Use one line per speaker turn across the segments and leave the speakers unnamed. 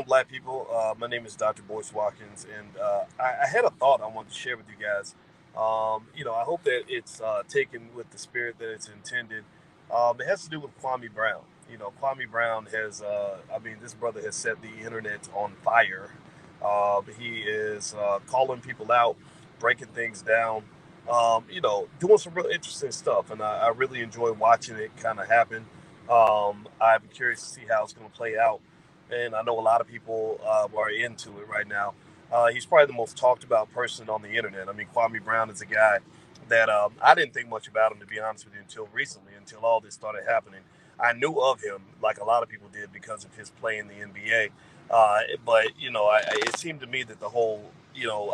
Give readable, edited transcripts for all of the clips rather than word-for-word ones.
on, Black people? My name is Dr. Boyce Watkins, and I had a thought I wanted to share with you guys. I hope that it's taken with the spirit that it's intended. It has to do with Kwame Brown. Kwame Brown has, this brother has set the internet on fire. He is calling people out, breaking things down, doing some real interesting stuff, and I really enjoy watching it kind of happen. I'm curious to see how it's going to play out, and I know a lot of people are into it right now. He's probably the most talked about person on the internet. I mean, Kwame Brown is a guy that I didn't think much about him, to be honest with you, until recently, until all this started happening. I knew of him like a lot of people did because of his play in the NBA. But it seemed to me that the whole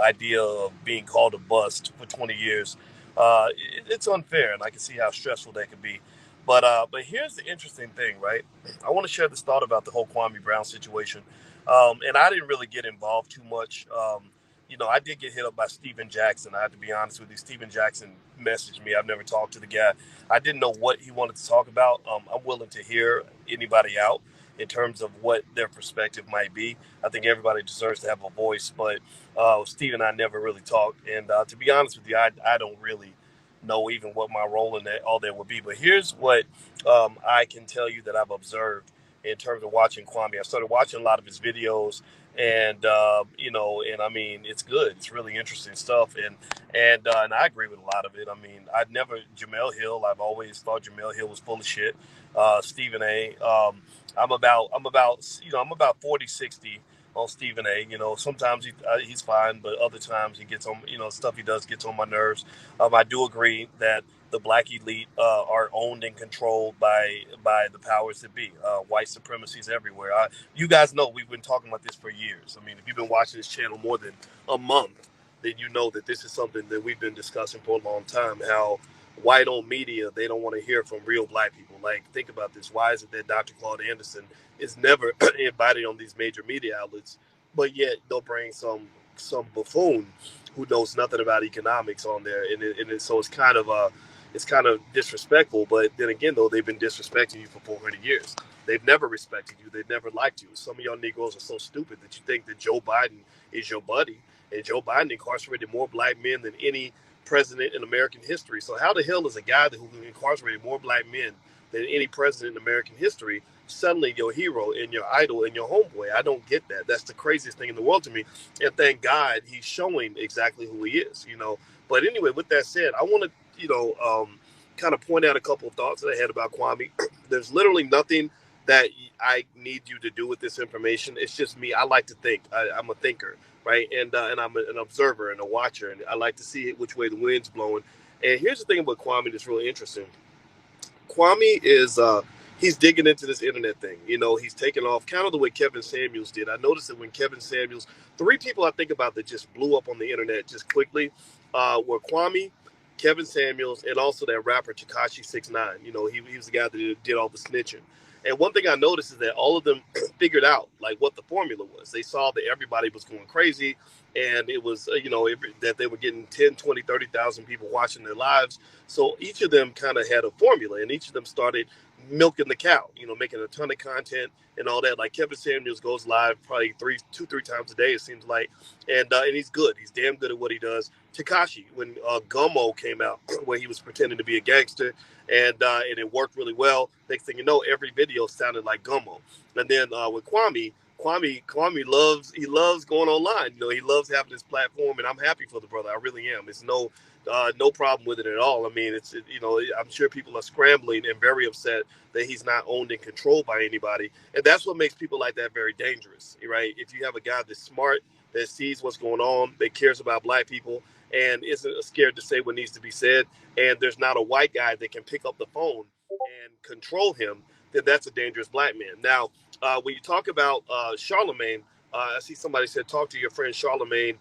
idea of being called a bust for 20 years, it's unfair, and I can see how stressful that could be. But here's the interesting thing, right? I want to share this thought about the whole Kwame Brown situation. And I didn't really get involved too much. I did get hit up by Steven Jackson. I have to be honest with you. Steven Jackson messaged me. I've never talked to the guy. I didn't know what he wanted to talk about. I'm willing to hear anybody out in terms of what their perspective might be. I think everybody deserves to have a voice, but Steve and I never really talked. And to be honest with you, I don't really know even what my role in that all that would be. But here's what I can tell you that I've observed in terms of watching Kwame. I started watching a lot of his videos, and and I mean, it's good. It's really interesting stuff, and I agree with a lot of it. I mean, I'd never Jamel Hill. I've always thought Jamel Hill was full of shit. Stephen A. I'm about 40-60 on Stephen A. Sometimes he's fine, but other times he gets on, stuff he does gets on my nerves. I do agree that the black elite are owned and controlled by the powers that be. White supremacy is everywhere. You guys know we've been talking about this for years. I mean, if you've been watching this channel more than a month, then you know that this is something that we've been discussing for a long time. How white-owned media, they don't want to hear from real black people. Like, think about this. Why is it that Dr. Claude Anderson is never invited on these major media outlets, but yet they'll bring some buffoon who knows nothing about economics on there, so it's kind of disrespectful. But then again, though, they've been disrespecting you for 400 years. They've never respected you. They've never liked you. Some of y'all Negroes are so stupid that you think that Joe Biden is your buddy, and Joe Biden incarcerated more black men than any president in American history. So how the hell is a guy who incarcerated more black men than any president in American history suddenly your hero and your idol and your homeboy? I don't get that. That's the craziest thing in the world to me. And thank God he's showing exactly who he is. But anyway, with that said, I want to, kind of point out a couple of thoughts that I had about Kwame. There's literally nothing that I need you to do with this information. It's just me. I like to think. I'm a thinker, right? And I'm an observer and a watcher, and I like to see which way the wind's blowing. And here's the thing about Kwame that's really interesting. Kwame is he's digging into this internet thing. He's taking off kind of the way Kevin Samuels did. I noticed that when Kevin Samuels, three people I think about that just blew up on the internet just quickly were Kwame, Kevin Samuels, and also that rapper Tekashi 6ix9ine. He was the guy that did all the snitching. And one thing I noticed is that all of them figured out like what the formula was. They saw that everybody was going crazy, and it was that they were getting 10, 20, 30,000 people watching their lives. So each of them kind of had a formula, and each of them started milking the cow, making a ton of content and all that. Like Kevin Samuels goes live probably two, three times a day, it seems like, and he's good. He's damn good at what he does. Tekashi, when Gummo came out, where he was pretending to be a gangster, and it worked really well. Next thing you know, every video sounded like Gummo. And then with Kwame loves going online. He loves having this platform, and I'm happy for the brother. I really am. It's no problem with it at all. I mean, I'm sure people are scrambling and very upset that he's not owned and controlled by anybody, and that's what makes people like that very dangerous, right? If you have a guy that's smart, that sees what's going on, that cares about black people, and isn't scared to say what needs to be said, and there's not a white guy that can pick up the phone and control him, then that's a dangerous black man. Now, when you talk about Charlemagne, I see somebody said, talk to your friend Charlemagne,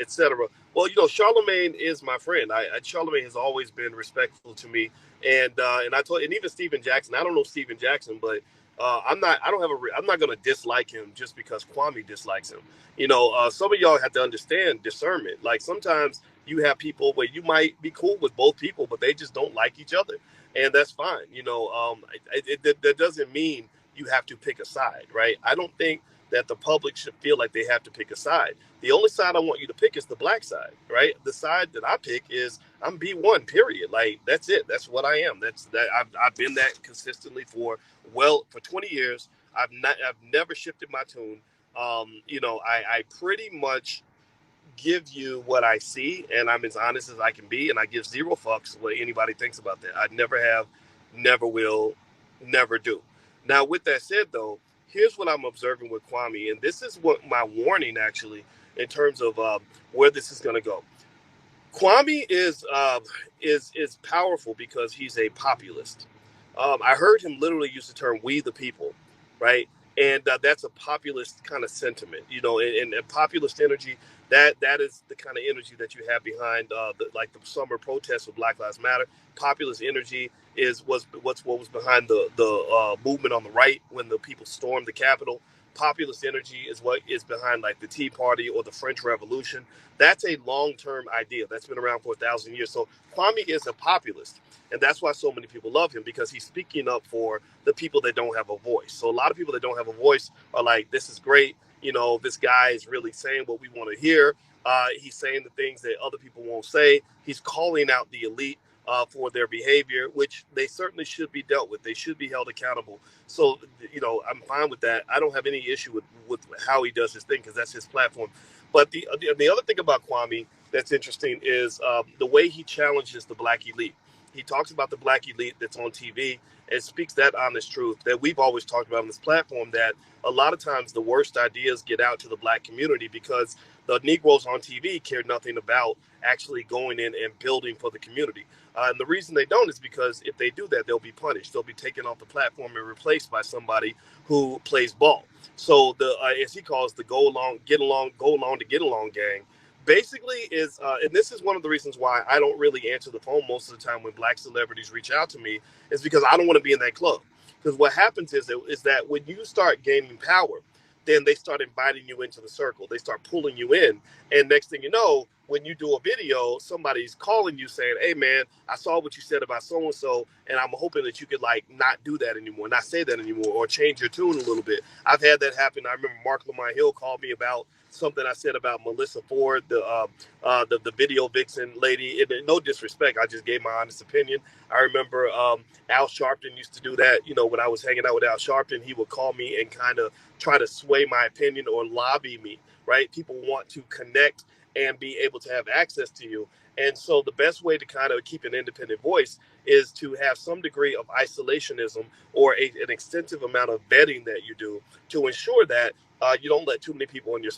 etc. Well, Charlemagne is my friend. Charlemagne has always been respectful to me, and and even Steven Jackson. I don't know Steven Jackson, but I'm not. I don't have a. I'm not going to dislike him just because Kwame dislikes him. Some of y'all have to understand discernment. Like sometimes you have people where you might be cool with both people, but they just don't like each other, and that's fine. That doesn't mean you have to pick a side, right? I don't think that the public should feel like they have to pick a side. The only side I want you to pick is the black side, right? The side that I pick is I'm B1, period. Like, that's it. That's what I am. That's that. I've been that consistently for 20 years. I've never shifted my tune. I pretty much give you what I see, and I'm as honest as I can be, and I give zero fucks what anybody thinks about that. I never have, never will, never do. Now, with that said, though, here's what I'm observing with Kwame, and this is what my warning actually in terms of where this is going to go. Kwame is powerful because he's a populist. I heard him literally use the term "we the people," right? And that's a populist kind of sentiment, and populist energy. That is the kind of energy that you have behind like the summer protests with Black Lives Matter. Populist energy was what was behind the movement on the right when the people stormed the Capitol. Populist energy is what is behind like the Tea Party or the French Revolution. That's a long-term idea that's been around for 1,000 years. So Kwame is a populist, and that's why so many people love him, because he's speaking up for the people that don't have a voice. So a lot of people that don't have a voice are like, this is great. This guy is really saying what we want to hear. He's saying the things that other people won't say. He's calling out the elite for their behavior, which they certainly should be dealt with. They should be held accountable. So, I'm fine with that. I don't have any issue with how he does his thing, because that's his platform. But the other thing about Kwame that's interesting is the way he challenges the black elite. He talks about the black elite that's on TV and speaks that honest truth that we've always talked about on this platform, that a lot of times the worst ideas get out to the black community because the Negroes on TV care nothing about actually going in and building for the community. And the reason they don't is because if they do that, they'll be punished. They'll be taken off the platform and replaced by somebody who plays ball. So the as he calls the go along to get along gang, basically is and this is one of the reasons why I don't really answer the phone most of the time when black celebrities reach out to me, is because I don't want to be in that club. Because what happens is that when you start gaining power, then they start inviting you into the circle. They start pulling you in. And next thing you know, when you do a video, somebody's calling you saying, hey, man, I saw what you said about so-and-so, and I'm hoping that you could, like, not do that anymore, not say that anymore, or change your tune a little bit. I've had that happen. I remember Mark Lamont Hill called me about something I said about Melissa Ford, the video vixen lady. And no disrespect, I just gave my honest opinion. I remember Al Sharpton used to do that. When I was hanging out with Al Sharpton, he would call me and kind of try to sway my opinion or lobby me, right? People want to connect and be able to have access to you. And so the best way to kind of keep an independent voice is to have some degree of isolationism or an extensive amount of vetting that you do to ensure that you don't let too many people in your